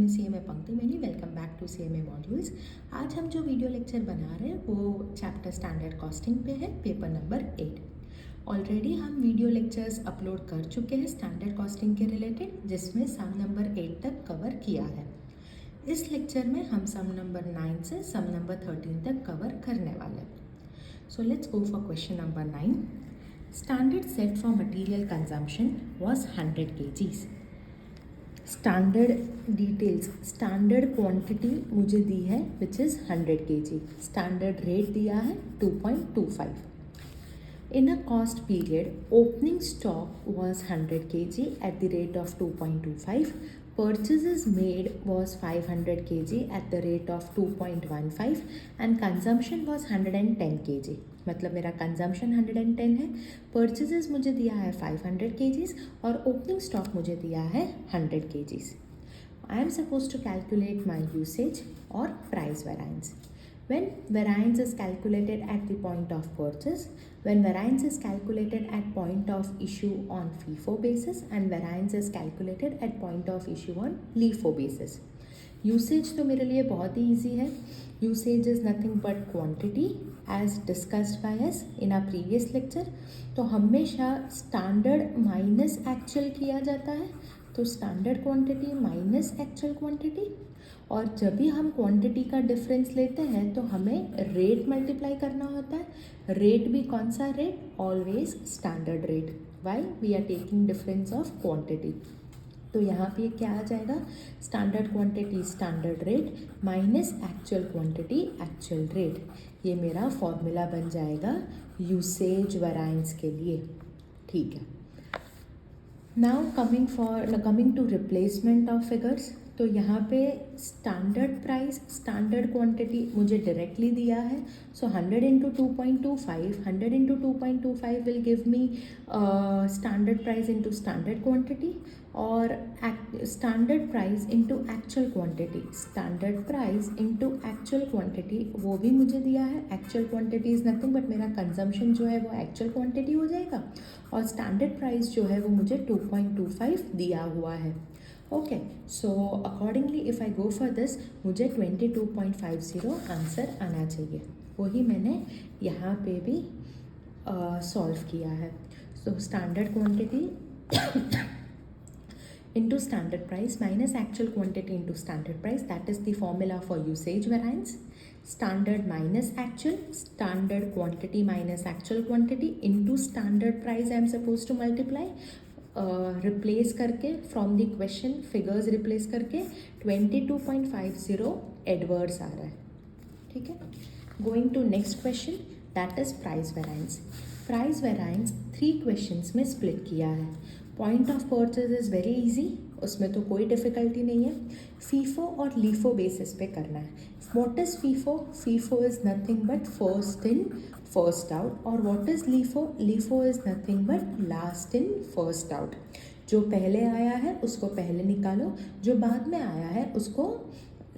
Name is CMA Pankti Maini. Welcome back to CMA modules. आज हम जो वीडियो लेक्चर बना रहे हैं वो चैप्टर स्टैंडर्ड कॉस्टिंग पे है, पेपर नंबर 8। ऑलरेडी हम वीडियो लेक्चर्स अपलोड कर चुके हैं स्टैंडर्ड कॉस्टिंग के रिलेटेड, जिसमें सम नंबर 8 तक कवर किया है। इस लेक्चर में हम सम नंबर 9 से सम नंबर 13 तक कवर करने वाले हैं। सो let's go for question number 9। Standard set for material consumption was 100 kgs। Standard details, standard quantity मुझे दी है विच इज़ 100 kg। स्टैंडर्ड रेट दिया है 2.25। In a cost period, opening stock was 100 kg at the rate of 2.25. Purchases made was 500 kg at the rate of 2.15 and consumption was 110 kg। मतलब मेरा consumption 110 है, purchases मुझे दिया है 500 kgs और opening stock मुझे दिया है 100 kgs। I am suppose to calculate my usage और price variance. When variance is calculated at the point of purchase, when variance is calculated at point of issue on FIFO basis and variance is calculated at point of issue on LIFO basis। Usage तो मेरे लिए बहुत ही easy है। Usage is nothing but quantity as discussed by us in our previous lecture. तो हमेशा standard minus actual किया जाता है, तो standard quantity minus actual quantity. और जब भी हम क्वांटिटी का डिफरेंस लेते हैं तो हमें रेट मल्टीप्लाई करना होता है। रेट भी कौन सा rate? Always standard rate. Why? We are taking difference of quantity. तो यहाँ पे क्या आ जाएगा? Standard quantity standard rate minus actual quantity actual rate. ये मेरा फॉर्मूला बन जाएगा यूसेज वेराइंस के लिए। ठीक है। Now coming to replacement of figures. तो यहाँ पे स्टैंडर्ड प्राइस स्टैंडर्ड क्वांटिटी मुझे डायरेक्टली दिया है। So 100 into 2.25, 100 into 2.25 will give me standard price into standard quantity और standard price into actual quantity. Standard price into actual quantity वो भी मुझे दिया है। Actual quantity is nothing but मेरा कंजम्पशन जो है वो एक्चुअल क्वांटिटी हो जाएगा और स्टैंडर्ड प्राइस जो है वो मुझे 2.25 दिया हुआ है। Okay, so accordingly if I go for this मुझे 22.50 आंसर आना चाहिए। वही मैंने यहाँ पे भी सॉल्व किया है। So standard quantity into standard price minus actual quantity into standard price, that is the formula for usage variance। standard minus actual, standard quantity minus actual quantity into standard price I am supposed to multiply। Replace करके from the question figures replace करके 22.50 adverse आ रहा है। ठीक है। Going to next question that is price variance. Price variance 3 questions में split किया है। Point of purchase is very easy, उसमें तो कोई डिफ़िकल्टी नहीं है। फीफो और लीफो बेसिस पे करना है। What is FIFO? FIFO is nothing but first in first out. और what is LIFO? LIFO is nothing but last in first out. जो पहले आया है उसको पहले निकालो, जो बाद में आया है उसको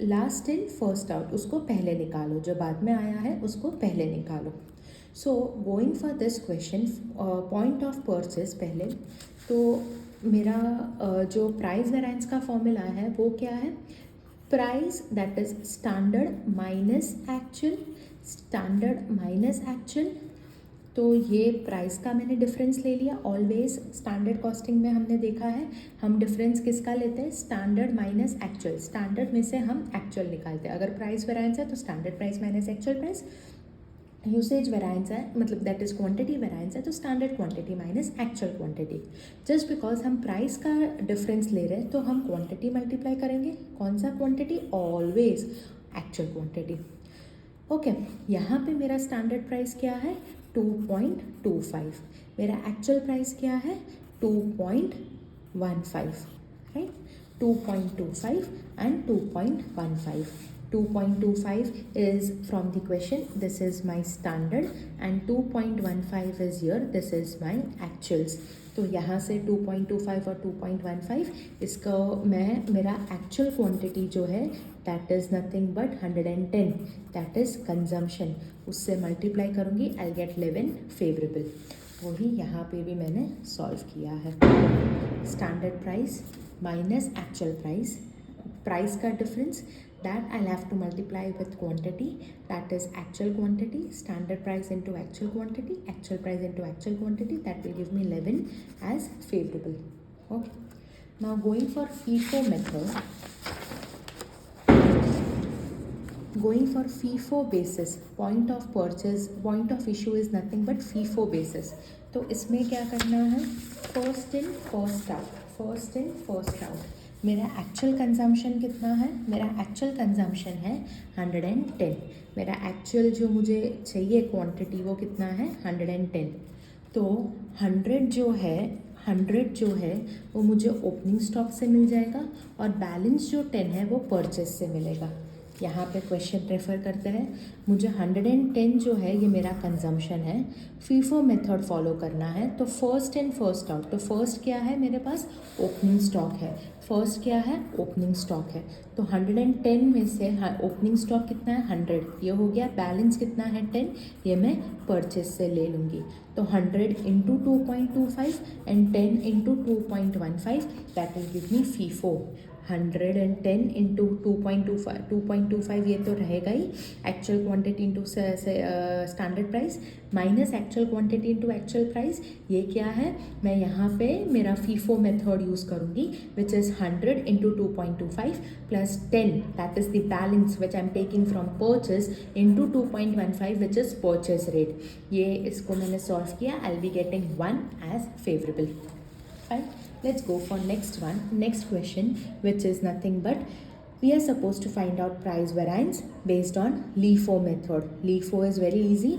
लास्ट इन फर्स्ट आउट, उसको पहले निकालो, जो बाद में आया है उसको पहले निकालो। So going for this question point of purchase पहले, तो मेरा जो प्राइस वेराइंस का फॉर्मूला है वो क्या है? Price that is standard minus actual, standard minus actual. तो ये प्राइस का मैंने डिफरेंस ले लिया। ऑलवेज स्टैंडर्ड कॉस्टिंग में हमने देखा है हम डिफरेंस किसका लेते हैं? Standard minus actual. स्टैंडर्ड में से हम एक्चुअल निकालते हैं। अगर प्राइस वेराइंस है तो standard price minus actual price. Usage variance है मतलब दैट इज क्वांटिटी वेराइंस है तो standard quantity minus actual quantity. Just because हम प्राइस का डिफरेंस ले रहे हैं तो हम क्वांटिटी मल्टीप्लाई करेंगे। कौन सा quantity? Always actual quantity. Okay, यहाँ पे मेरा स्टैंडर्ड प्राइस क्या है? 2.25। मेरा एक्चुअल प्राइस क्या है? 2.15, right? 2.25 and 2.15। 2.25 is from the question, this is my standard and 2.15 is here, this is my actuals। तो यहाँ से 2.25 और 2.15 इसको मैं मेरा एक्चुअल क्वांटिटी जो है that is nothing but 110, that is consumption, उससे मल्टीप्लाई करूँगी आई गेट 11 फेवरेबल। वही यहाँ पे भी मैंने सॉल्व किया है। Standard price minus actual price, price का difference, that I'll have to multiply with quantity, that is actual quantity, standard price into actual quantity, actual price into actual quantity, that will give me 11 as favorable. Okay, now going for FIFO method, going for FIFO basis, point of purchase, point of issue is nothing but FIFO basis. तो इसमें क्या करना है, first in first out, first in first out. मेरा actual consumption कितना है, मेरा actual consumption है 110, मेरा एक्चुअल जो मुझे चाहिए क्वांटिटी वो कितना है 110। तो 100 जो है वो मुझे ओपनिंग स्टॉक से मिल जाएगा और बैलेंस जो 10 है वो परचेज से मिलेगा। यहाँ पे क्वेश्चन रेफर करते हैं, मुझे 110 जो है ये मेरा कंजम्पशन है, फीफो मेथड फॉलो करना है, तो फर्स्ट इन फर्स्ट आउट। तो फर्स्ट क्या है मेरे पास, ओपनिंग स्टॉक है, फर्स्ट क्या है ओपनिंग स्टॉक है। तो 110 में से ओपनिंग स्टॉक कितना है 100, ये हो गया, बैलेंस कितना है 10, ये मैं परचेज से ले लूँगी। तो 100 into 2.25 and 10 into 2.15, that will give me FIFO. 110 into 2.25 ये तो रहेगा ही, actual quantity into standard price minus actual quantity into actual price, ये क्या है, मैं यहाँ पे मेरा फीफो मेथड यूज़ करूँगी, which is 100 into 2.25 plus 10, that is the balance which I am taking from purchase into 2.15 which is purchase rate. ये इसको मैंने सॉल्व किया, I will be getting 1 as favourable. Fine. Let's go for next one. Next question, which is nothing but we are supposed to find out price variance based on LIFO method. LIFO is very easy.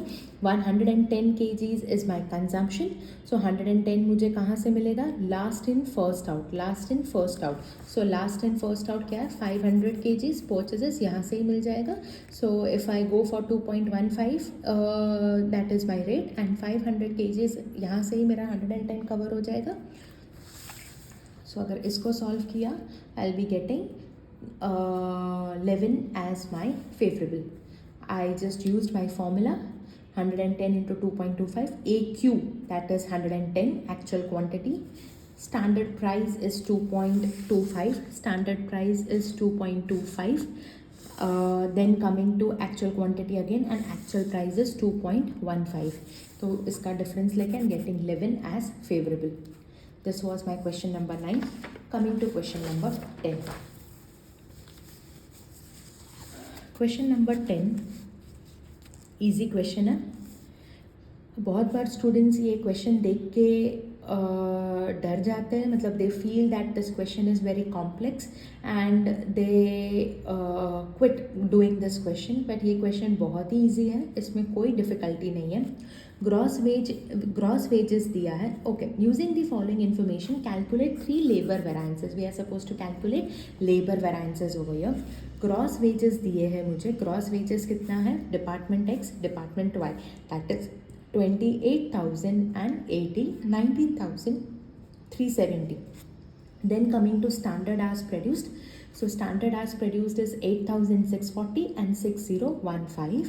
110 kgs is my consumption. So 110 मुझे कहाँ से मिलेगा, last in first out, last in first out. So last in first out क्या है 500 kgs purchases, यहाँ से ही मिल जाएगा। So if I go for 2.15 that is my rate and 500 kgs यहाँ से ही मेरा 110 कवर हो जाएगा। सो अगर इसको सॉल्व किया I will be getting 11 as my favourable. I just used my formula 110 into 2.25 AQ, that is 110 actual quantity, standard price is 2.25, standard price is 2.25, then coming to actual quantity again and actual price is 2.15, तो इसका difference लेके I'm getting 11 as favorable. This was my question number 9. Coming to question number 10. Question number 10 easy question है। बहुत बार students ये question देख के डर जाते हैं, मतलब they feel that this question is very complex and they quit doing this question, but ये क्वेश्चन बहुत ही ईजी है, इसमें कोई डिफ़िकल्टी नहीं है। ग्रॉस वेजेस दिया है, okay, using the following information calculate 3 labour variances, we are suppose to calculate labour variances over here. Gross wages दिए हैं मुझे, ग्रॉस वेजेस कितना है, department X department Y, that is 28,080, 19,370. Then coming to standard hours produced, so standard hours produced is 8,640 and 6015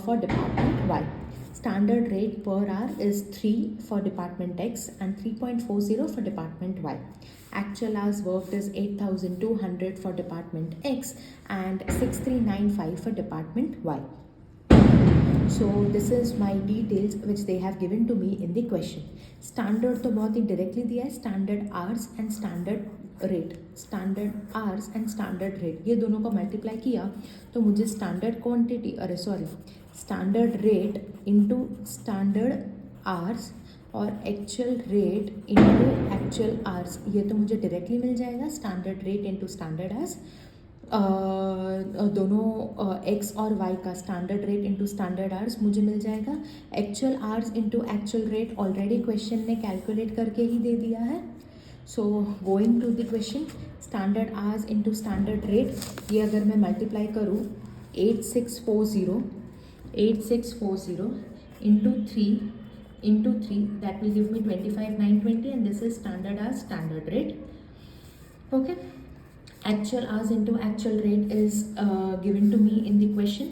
for department Y. Standard rate per hour is 3 for department X and 3.40 for department Y. Actual hours worked is 8,200 for department X and 6,395 for department Y. So this is my details which they have given to me in the question. Standard तो बहुत ही directly दिया है, standard hours and standard rate, standard hours and standard rate, ये दोनों को multiply किया तो मुझे standard quantity, standard rate into standard hours और actual rate into actual hours, ये तो मुझे directly मिल जाएगा, standard rate into standard hours। दोनों x और y का standard rate into standard hours मुझे मिल जाएगा, actual hours into actual rate already question ने कैलकुलेट करके ही दे दिया है। So going to the question, standard hours into standard rate, ये अगर मैं मल्टीप्लाई करूँ 8640 into 3 that will give me 25,920 and this is standard hours standard rate. Okay, actual hours into actual rate is given to me in the question.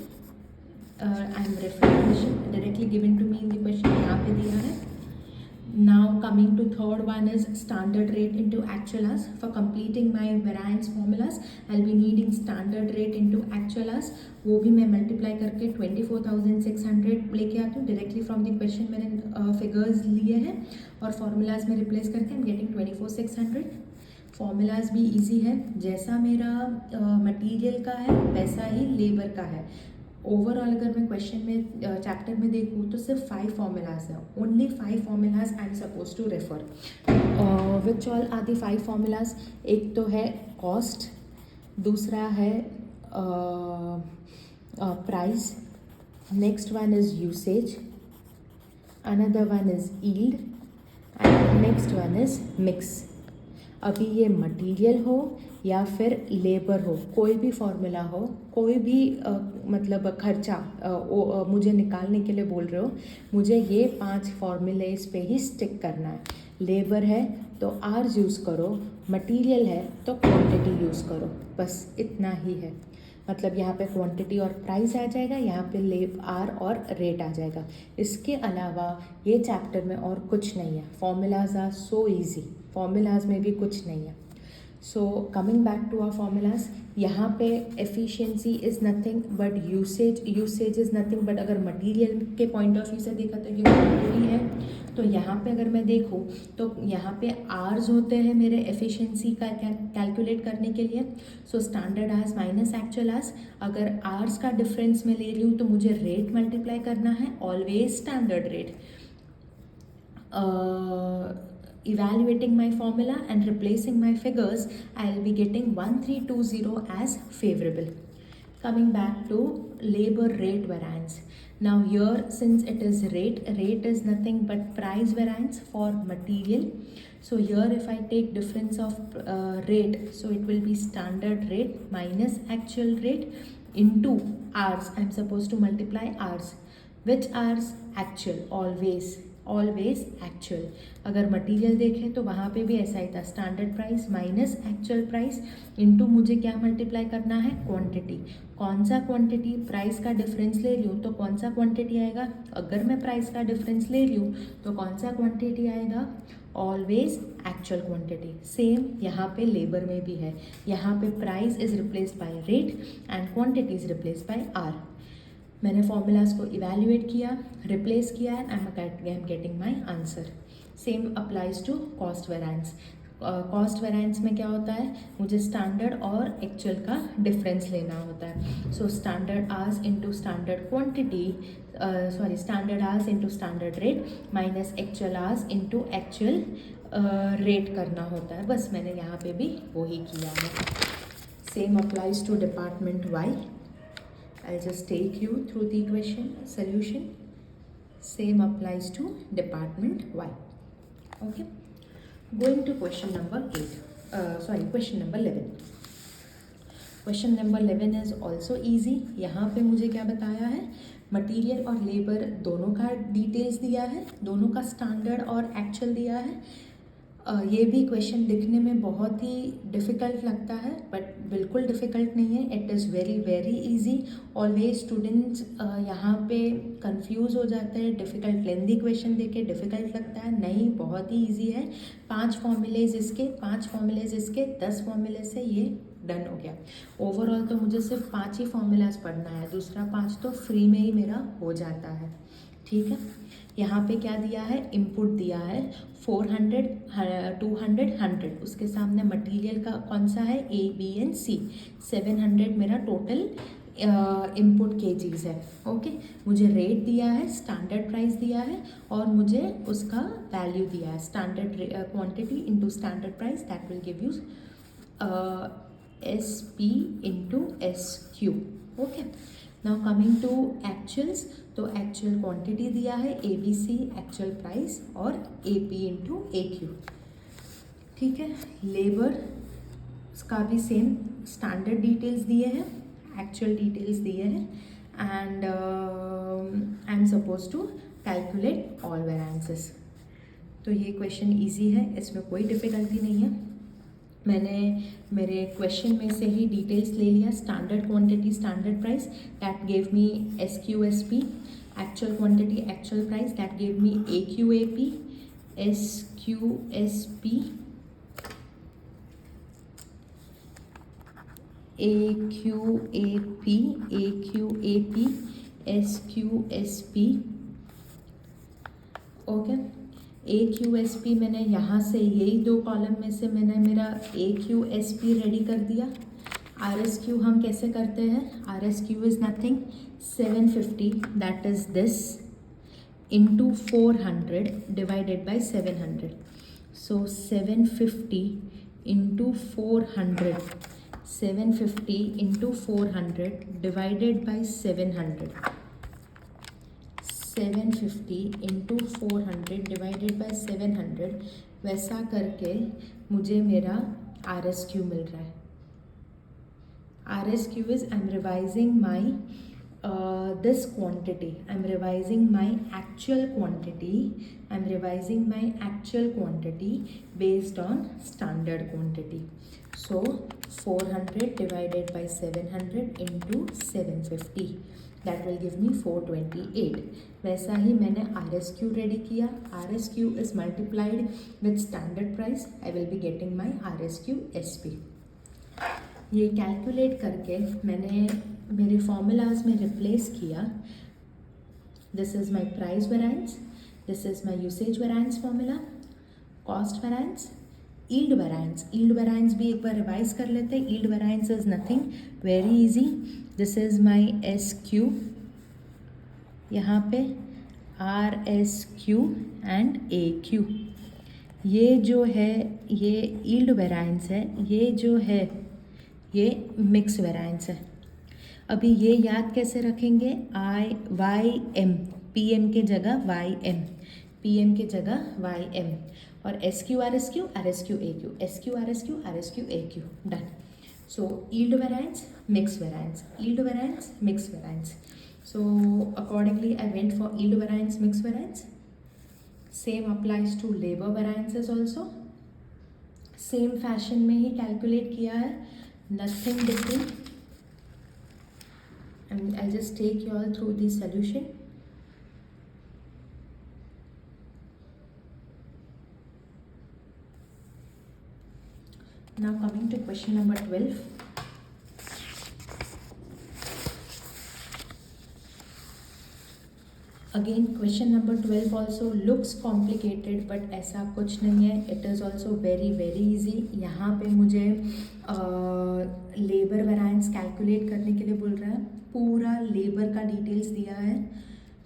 I am referring question directly given to me in the question, यहाँ पे दिया है। Now coming to third one is standard rate into actual hours. For completing my variance formulas, I'll be needing standard rate into actual hours. वो भी मैं multiply करके 24,600 लेके आती हूँ डायरेक्टली फ्रॉम द क्वेश्चन. मैंने फिगर्स लिए हैं और फॉर्मूलाज में रिप्लेस करके आई एम गेटिंग 24,600. फॉर्मूलाज भी इजी है, जैसा मेरा मटेरियल का है वैसा ही लेबर का है. ओवरऑल अगर मैं क्वेश्चन में चैप्टर में देखूँ तो सिर्फ 5 फॉर्मूलाज हैं. Only 5 formulas I am suppose to refer. Which all are the 5 formulas? एक तो है कॉस्ट, दूसरा है price, next one is usage, another one is yield and next one is mix. अभी ये मटेरियल हो या फिर लेबर हो, कोई भी फॉर्मूला हो, कोई भी मतलब खर्चा मुझे निकालने के लिए बोल रहे हो, मुझे ये 5 फॉर्मूलेस पे ही स्टिक करना है. लेबर है तो आर्स यूज़ करो, मटेरियल है तो क्वांटिटी यूज़ करो, बस इतना ही है. मतलब यहाँ पे क्वांटिटी और प्राइस आ जाएगा, यहाँ पे आर और रेट आ जाएगा. इसके अलावा ये चैप्टर में और कुछ नहीं है. Formulas are so easy, formulas में भी कुछ नहीं है. So coming back to our formulas, यहाँ पे efficiency is nothing but usage is nothing but. अगर मटेरियल के पॉइंट ऑफ व्यू से देखा तो ये क्वांटिटी है. तो यहाँ पे अगर मैं देखूँ तो यहाँ पे आर्स होते हैं मेरे एफिशिएंसी का कैलकुलेट करने के लिए. So standard hours minus actual hours. अगर आर्स का डिफरेंस मैं ले रही हूँ तो मुझे रेट मल्टीप्लाई करना है, always standard rate. Evaluating my formula and replacing my figures, I'll be getting 1320 as favorable. Coming back to labor rate variance. Now here, since it is rate is nothing but price variance for material. So here if I take difference of rate, so it will be standard rate minus actual rate into hours. I'm supposed to multiply hours. Which hours? Actual, always actual. अगर material देखें तो वहाँ पे भी ऐसा ही था, standard price minus actual price into मुझे क्या मल्टीप्लाई करना है, क्वांटिटी. कौन सा क्वांटिटी? प्राइस का डिफरेंस ले रही हूँ तो कौन सा क्वांटिटी आएगा? अगर मैं प्राइस का डिफरेंस ले रही हूँ तो कौन सा क्वांटिटी आएगा? Always actual quantity. सेम यहाँ पे लेबर में भी है. यहाँ पे price is replaced by rate and quantity is replaced by hour. मैंने फॉर्मूलाज को इवेल्युएट किया, रिप्लेस किया and I am getting my answer. Same applies to cost variance. Cost variance में क्या होता है, मुझे स्टैंडर्ड और एक्चुअल का डिफरेंस लेना होता है. So standard hours into standard quantity, standard hours into standard rate minus actual hours into actual rate करना होता है. बस मैंने यहाँ पे भी वही किया है. Same applies to department Y. I'll just take you through the equation solution. Same applies to department Y. Okay. Going to question number 8. Question number 11. Question number 11 is also easy. यहाँ पे मुझे क्या बताया है, मटेरियल और labour दोनों का details दिया है, दोनों का स्टैंडर्ड और एक्चुअल दिया है. ये भी क्वेश्चन दिखने में बहुत ही डिफ़िकल्ट लगता है बट बिल्कुल डिफ़िकल्ट नहीं है. It is very very easy. Always students यहाँ पे कंफ्यूज हो जाते हैं, डिफ़िकल्ट लेंदी क्वेश्चन देके डिफ़िकल्ट लगता है. नहीं, बहुत ही इजी है. 5 फॉर्मूलेज इसके, 10 फॉर्मूले से ये डन हो गया. ओवरऑल तो मुझे सिर्फ 5 ही फॉर्मूलाज पढ़ना है, दूसरा 5 तो फ्री में ही मेरा हो जाता है. ठीक है. यहाँ पे क्या दिया है, इनपुट दिया है 400, 200, 100. उसके सामने मटेरियल का कौन सा है, ए बी एंड सी. 700 मेरा टोटल इनपुट केजीज है. ओके. मुझे रेट दिया है, स्टैंडर्ड प्राइस दिया है और मुझे उसका वैल्यू दिया है, standard quantity into standard price. That will give you S P into S Q. Okay. Now coming to actuals, तो एक्चुअल क्वांटिटी दिया है A B C, actual price और A P into A Q. ठीक है. Labour का भी same standard details दिए हैं, एक्चुअल डिटेल्स दिए हैं and I am suppose to calculate all variances. तो ये क्वेश्चन इजी है, इसमें कोई डिफ़िकल्टी नहीं है. मैंने मेरे क्वेश्चन में से ही डिटेल्स ले लिया. Standard quantity, standard price, that gave me S Q S P. Actual quantity, actual price, that gave me A Q A P. SQSP, AQAP, SQSP, okay. AQSP मैंने यहाँ से यही दो कॉलम में से मैंने मेरा AQSP रेडी कर दिया। RSQ हम कैसे करते हैं? RSQ is nothing 750, that is this, into 400 divided by 700. So 750 into 400, 750 into 400 divided by 700, 750 into 400 divided by 700, वैसा करके मुझे मेरा RSQ मिल रहा है। RSQ is I'm revising my this quantity, I'm revising my actual quantity, I'm revising my actual quantity based on standard quantity. So 400 divided by 700 into 750, that will give me 428. वैसा ही मैंने RSQ ready किया, RSQ is multiplied with standard price, I will be getting my RSQ SP. ये calculate करके मैंने मेरे formulas में replace किया। This is my price variance, this is my usage variance formula, cost variance, yield variance. Yield variance भी एक बार revise कर लेते हैं। Yield variance is nothing, very easy, this is my SQ, यहाँ पे RSQ एंड AQ। ये जो है ये यील्ड वेरिएंस है, ये जो है ये मिक्स वेरिएंस है। अभी ये याद कैसे रखेंगे? YM, PM के जगह YM, PM के जगह YM, और SQ RSQ, RSQ AQ, SQ RSQ, RSQ AQ, done. So yield variance, mix variance, yield variance, mix variance. So accordingly I went for yield variance, mix variance. Same applies to labour variances also, same fashion में ही calculate किया है, nothing different, and I'll just take you all through the solution. Now coming to question number 12. Again question number 12 also looks complicated, but ऐसा कुछ नहीं है, it is also very very easy. यहाँ पे मुझे लेबर वेरिएंस कैलकुलेट करने के लिए बोल रहा है, पूरा लेबर का डिटेल्स दिया है।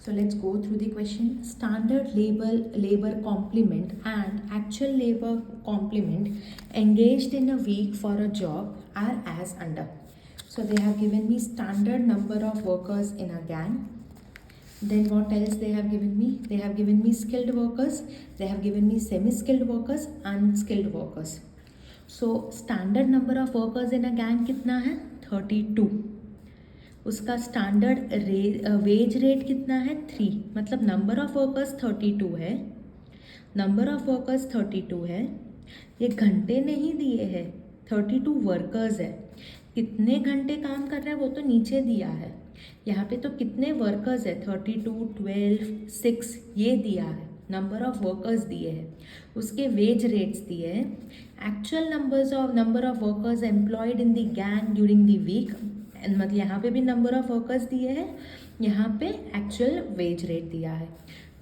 So let's go through the question. Standard labour complement and actual labour complement engaged in a week for a job are as under. So they have given me standard number of workers in a gang. Then what else they have given me? They have given me skilled workers, they have given me semi-skilled workers, unskilled workers. So standard number of workers in a gang कितना है? 32. उसका standard wage rate कितना है? 3. मतलब number of workers 32 है, number of workers 32 है। ये घंटे नहीं दिए हैं, 32 वर्कर्स है। कितने घंटे काम कर रहे हैं वो तो नीचे दिया है, यहाँ पे तो कितने वर्कर्स है 32, 12, 6 ये दिया है, नंबर ऑफ वर्कर्स दिए हैं, उसके वेज रेट्स दिए हैं। Actual number of workers employed in the gang during the week, मतलब यहाँ पे भी नंबर ऑफ वर्कर्स दिए हैं, यहाँ पे एक्चुअल वेज रेट दिया है।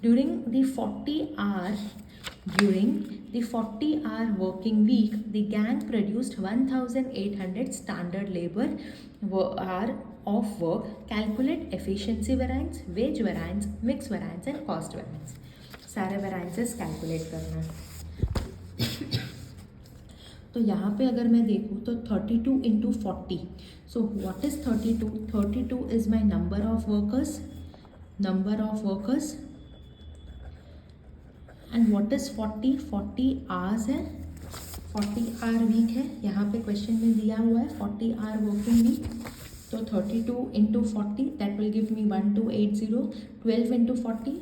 During the 40-hour working week, the gang produced 1,800 standard labor hour of work. Calculate efficiency variance, wage variance, mix variance and cost variance. सारे variances calculate करना है। तो यहाँ पे अगर मैं देखूँ तो 32 into 40. So what is 32? 32 is my number of workers. And what is 40? 40 hours है, 40 आवर वीक है, यहाँ पे क्वेश्चन में दिया हुआ है 40 आवर वर्किंग वीक। तो 32 into 40 that will give me 1280, 12 into 40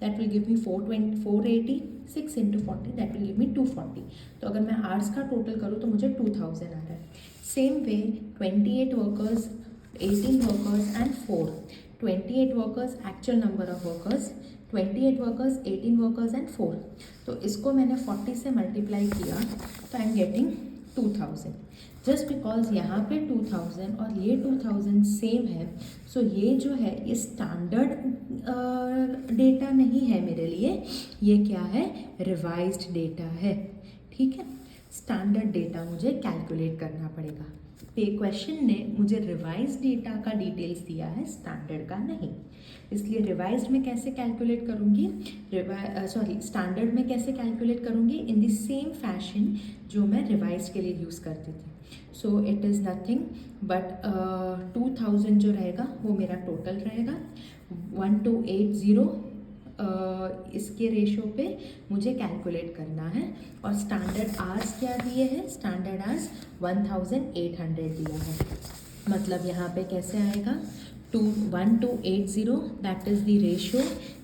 that will give me 480, 6 into 40 that will give मी 240। तो अगर मैं आवर्स का टोटल करूँ तो मुझे 2000 आ रहा है। Same way 28 workers, 18 workers and 4, 28 workers actual number of workers, 28 workers, 18 workers and 4। तो इसको मैंने 40 से मल्टीप्लाई किया तो आई एम गेटिंग 2000। जस्ट बिकॉज यहाँ पे 2000 और ये 2000 सेम है, सो ये जो है ये स्टैंडर्ड डेटा नहीं है मेरे लिए, ये क्या है, रिवाइज्ड डेटा है। ठीक है, स्टैंडर्ड डेटा मुझे कैलकुलेट करना पड़ेगा। पे क्वेश्चन ने मुझे रिवाइज डेटा का डिटेल्स दिया है, स्टैंडर्ड का नहीं, इसलिए रिवाइज्ड में कैसे कैलकुलेट करूँगी, स्टैंडर्ड में कैसे कैलकुलेट करूँगी, इन द सेम फैशन जो मैं रिवाइज्ड के लिए यूज़ करती थी। So it is nothing but 2000 जो रहेगा वो मेरा टोटल रहेगा, 1280 इसके रेशो पे मुझे कैलकुलेट करना है। और स्टैंडर्ड आवर्स क्या दिए हैं, स्टैंडर्ड आवर्स 1800 दिया है। मतलब यहाँ पे कैसे आएगा, 1280 दैट इज़ द रेशो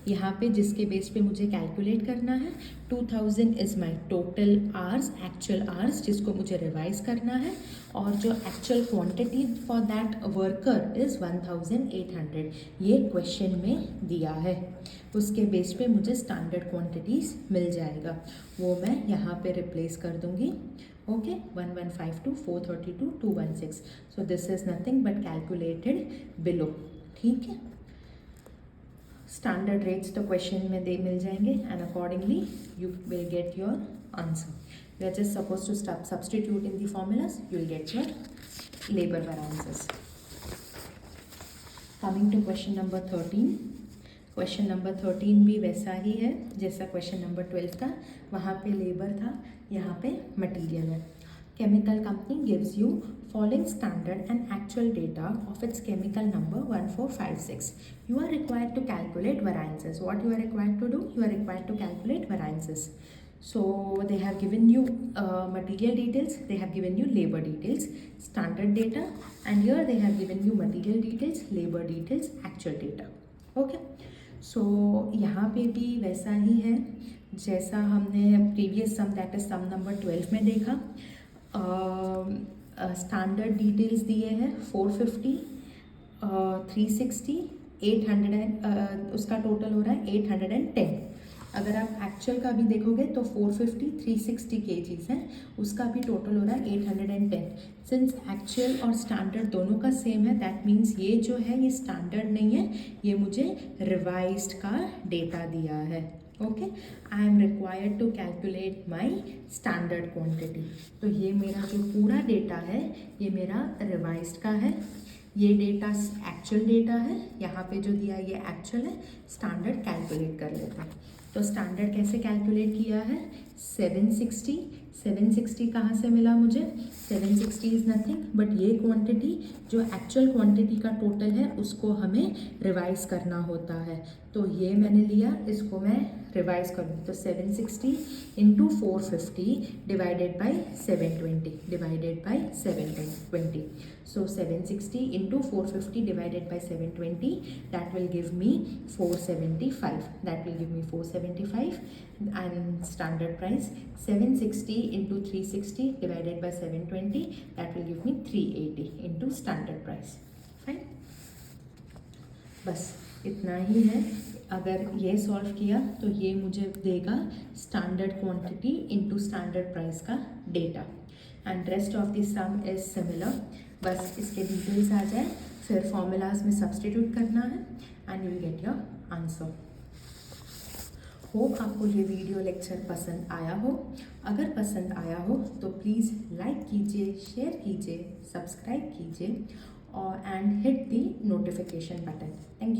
यहाँ पे जिसके बेस पे मुझे कैलकुलेट करना है। 2000 is my total hours, actual hours जिसको मुझे रिवाइज करना है, और जो actual quantity for that worker is 1800, ये क्वेश्चन में दिया है। उसके बेस पे मुझे स्टैंडर्ड क्वांटिटीज़ मिल जाएगा, वो मैं यहाँ पे रिप्लेस कर दूँगी। Okay, 1152, 432, 216, so this is nothing but calculated below. ठीक है, स्टैंडर्ड रेट्स तो क्वेश्चन में दे मिल जाएंगे and accordingly you will get your answer. You are just suppose to substitute in the formulas, you will get your labour variances. Coming to question number 13, question number 13 भी वैसा ही है जैसा question number 12 था, वहाँ पे लेबर था, यहाँ पे मटीरियल है। Chemical company gives you following standard and actual data of its chemical number 1456. You are required to calculate variances. What you are required to do? You are required to calculate variances. So they have given you material details, they have given you labor details, standard data, and here they have given you material details, labor details, actual data. Okay. So यहाँ पे भी वैसा ही है जैसा हमने previous sum that is sum number 12 में देखा। Standard details दिए हैं 450, 360, 800 उसका टोटल हो रहा है 810। अगर आप एक्चुअल का भी देखोगे तो 450, 360 kgs है, उसका भी टोटल हो रहा है 810। सिंस एक्चुअल और स्टैंडर्ड दोनों का सेम है, दैट मीन्स ये जो है ये स्टैंडर्ड नहीं है, ये मुझे रिवाइज्ड का डेटा दिया है। Okay, I am required to calculate my standard quantity. तो ये मेरा जो पूरा डेटा है ये मेरा रिवाइज्ड का है, ये डेटा एक्चुअल डेटा है, यहाँ पे जो दिया ये एक्चुअल है, स्टैंडर्ड कैलकुलेट कर लेते हैं। तो स्टैंडर्ड कैसे कैलकुलेट किया है, 760 कहाँ से मिला मुझे, 760 इज़ नथिंग बट ये क्वांटिटी जो एक्चुअल क्वांटिटी का टोटल है उसको हमें रिवाइज करना होता है, तो ये मैंने लिया, इसको मैं रिवाइज करूँगी। तो 760 into 450 divided by 720 divided by 720, so 760 into 450 divided by 720 that will give me 475, that will give me 475 and standard price। 760 into 360 divided by 720 that will give me 380 into standard price। Fine, बस इतना ही है। अगर ये solve किया तो ये मुझे देगा standard quantity into standard price का data, and rest of the sum is similar. बस इसके डिटेल्स आ जाए, फिर फॉर्मूलाज में सब्सटीट्यूट करना है and you will get your answer. Hope आपको ये वीडियो लेक्चर पसंद आया हो। अगर पसंद आया हो तो प्लीज़ लाइक कीजिए, शेयर कीजिए, सब्सक्राइब कीजिए और and hit the notification button. Thank you.